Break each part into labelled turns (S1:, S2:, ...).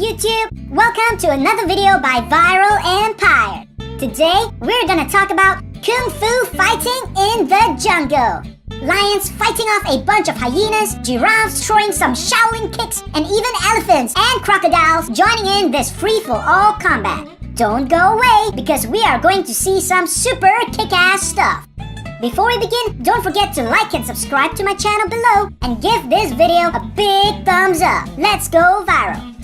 S1: YouTube! Welcome to another video by Viral Empire. Today, we're gonna talk about Kung Fu fighting in the jungle. Lions fighting off a bunch of hyenas, giraffes throwing some Shaolin kicks, and even elephants and crocodiles joining in this free-for-all combat. Don't go away because we are going to see some super kick-ass stuff. Before we begin, don't forget to like and subscribe to my channel below and give this video a big thumbs up. Let's go viral!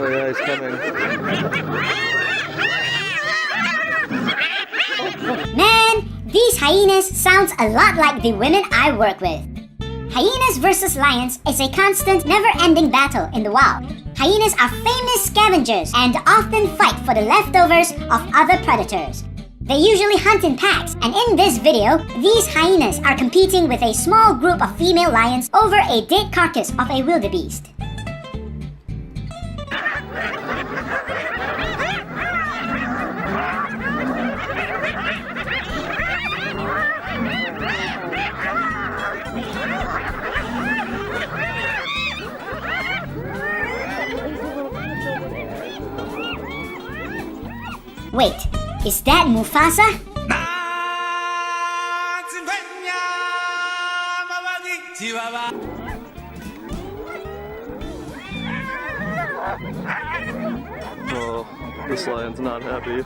S2: Oh yeah, he's coming.
S1: Man, these hyenas sounds a lot like the women I work with. Hyenas versus lions is a constant, never-ending battle in the wild. Hyenas are famous scavengers and often fight for the leftovers of other predators. They usually hunt in packs, and in this video, these hyenas are competing with a small group of female lions over a dead carcass of a wildebeest. Wait, is that Mufasa?
S2: Oh, this lion's not happy.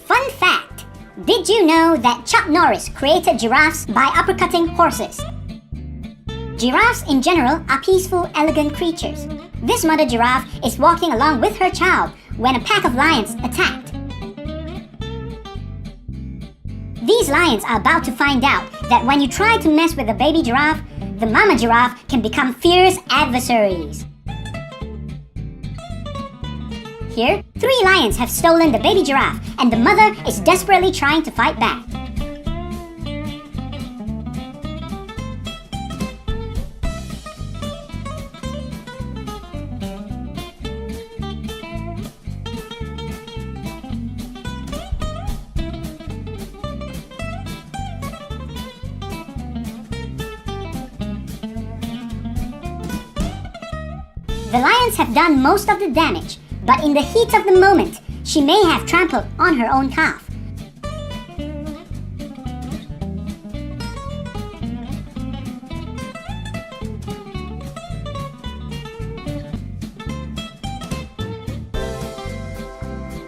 S1: Fun fact! Did you know that Chuck Norris created giraffes by uppercutting horses? Giraffes in general are peaceful, elegant creatures. This mother giraffe is walking along with her child when a pack of lions attacked. These lions are about to find out that when you try to mess with a baby giraffe, the mama giraffe can become fierce adversaries. Here, 3 lions have stolen the baby giraffe, and the mother is desperately trying to fight back. The lions have done most of the damage, but in the heat of the moment, she may have trampled on her own calf.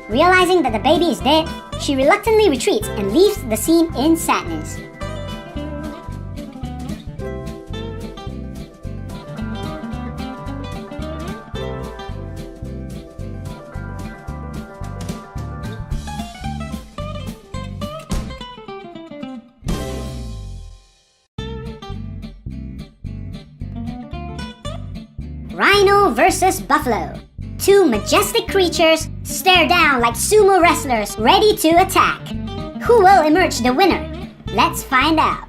S1: Realizing that the baby is dead, she reluctantly retreats and leaves the scene in sadness. Rhino versus buffalo. 2 majestic creatures stare down like sumo wrestlers ready to attack. Who will emerge the winner? Let's find out.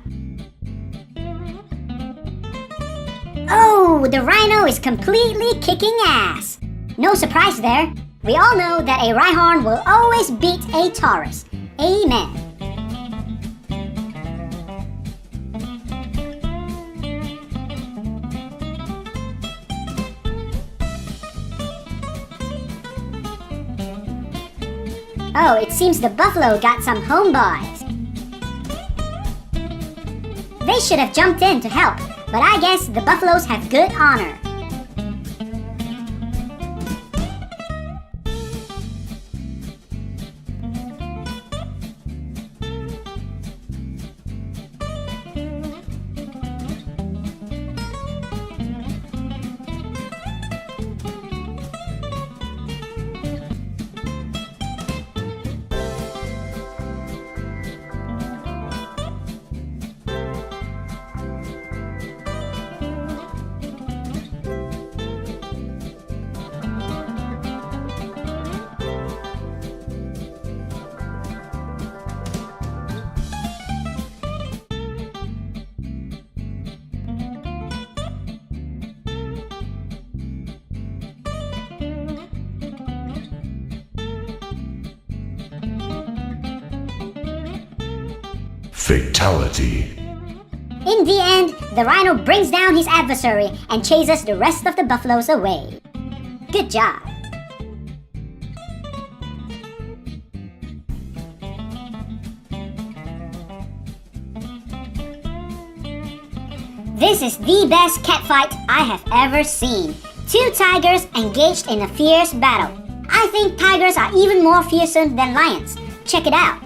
S1: Oh, the rhino is completely kicking ass. No surprise there. We all know that a rhyhorn will always beat a Taurus. Amen. Oh, it seems the buffalo got some homeboys. They should have jumped in to help, but I guess the buffaloes have good honor.
S3: Fatality.
S1: In the end, the rhino brings down his adversary and chases the rest of the buffaloes away. Good job! This is the best catfight I have ever seen. Two tigers engaged in a fierce battle. I think tigers are even more fearsome than lions. Check it out.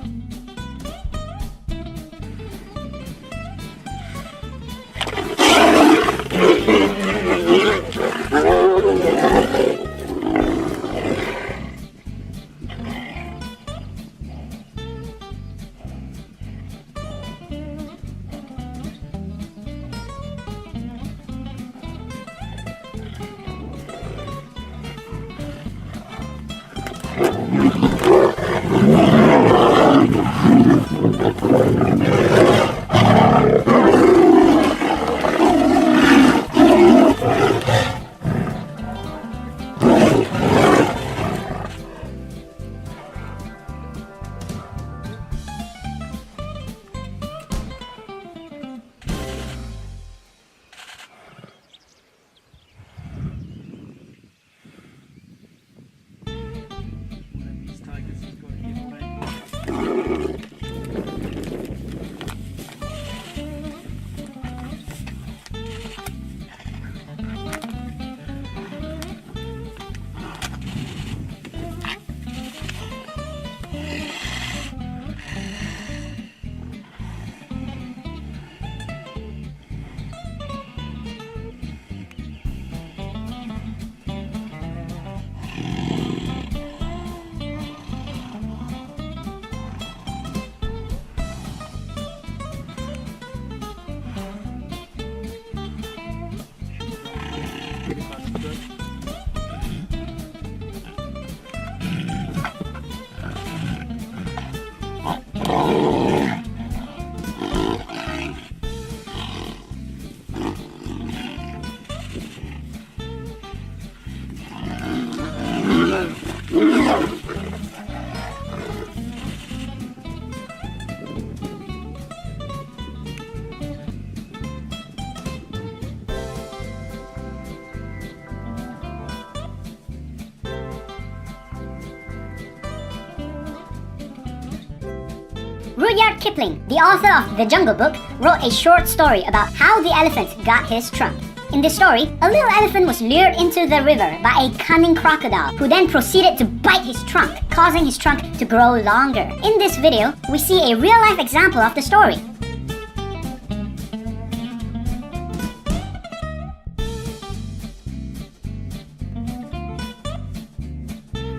S1: Rudyard Kipling, the author of The Jungle Book, wrote a short story about how the elephant got his trunk. In this story, a little elephant was lured into the river by a cunning crocodile who then proceeded to bite his trunk, causing his trunk to grow longer. In this video, we see a real-life example of the story.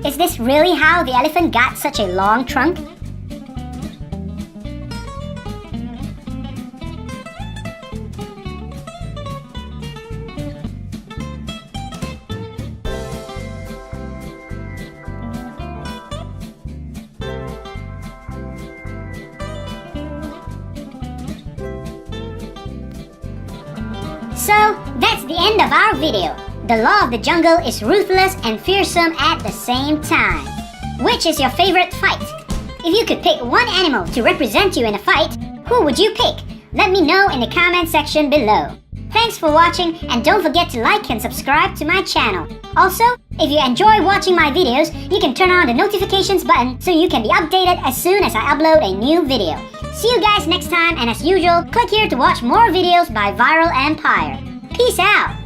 S1: Is this really how the elephant got such a long trunk? So, that's the end of our video. The law of the jungle is ruthless and fearsome at the same time. Which is your favorite fight? If you could pick one animal to represent you in a fight, who would you pick? Let me know in the comment section below. Thanks for watching, and don't forget to like and subscribe to my channel. Also, if you enjoy watching my videos, you can turn on the notifications button so you can be updated as soon as I upload a new video. See you guys next time, and as usual, click here to watch more videos by Viral Empire. Peace out!